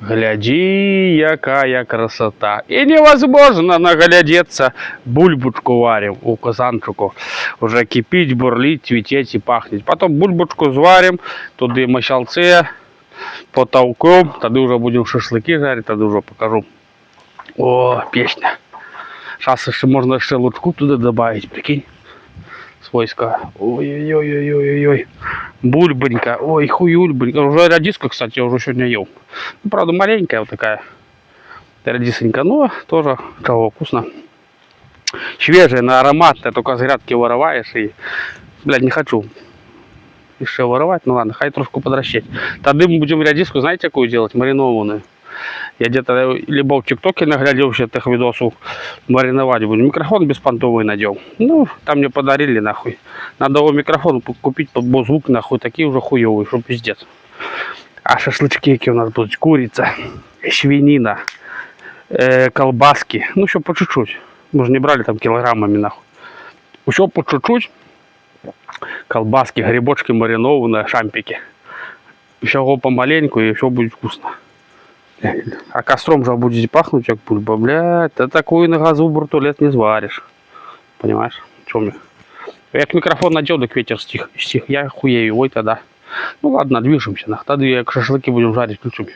Гляди, якая красота. И невозможно наглядеться. Бульбочку варим у казанчику. Уже кипить, бурлить, цвететь и пахнет. Потом бульбочку сварим, туди мочалце, потолком. Тогда уже будем шашлыки жарить, тогда уже покажу. О, песня. Сейчас еще можно еще лучку туда добавить, прикинь. Свойска. Ой-ой-ой-ой-ой-ой. Бульбонька. Ой, хуюльбонька. Уже редиску, кстати, я уже сегодня ел. Ну, правда, маленькая вот такая редисонька, но тоже того вкусно. Свежая, на ароматная, только с грядки вырываешь и, блядь, не хочу еще вырывать. Ну ладно, хай трошку подращать. Тогда мы будем редиску, знаете, какую делать? Маринованную. Я где-то либо в ТикТоке наглядел этих видосов, мариновать буду. Микрофон беспонтовый надел. Ну, там мне подарили, нахуй. Надо его микрофон купить под звук, нахуй. Такие уже хуевые, что пиздец. А шашлычки какие у нас будут? Курица, свинина, колбаски. Ну, еще по чуть-чуть. Мы же не брали там килограммами, нахуй. Еще по чуть-чуть. Колбаски, грибочки маринованные, шампики. Еще его помаленьку, и все будет вкусно. А костром же будете пахнуть, как бульба, блядь. Ты такую на газу бортулет не сваришь. Понимаешь? Что мне? Я к микрофон надел, так ветер стих. Я хуею, ой тогда. Ну ладно, движемся. Тогда шашлыки будем жарить, включим.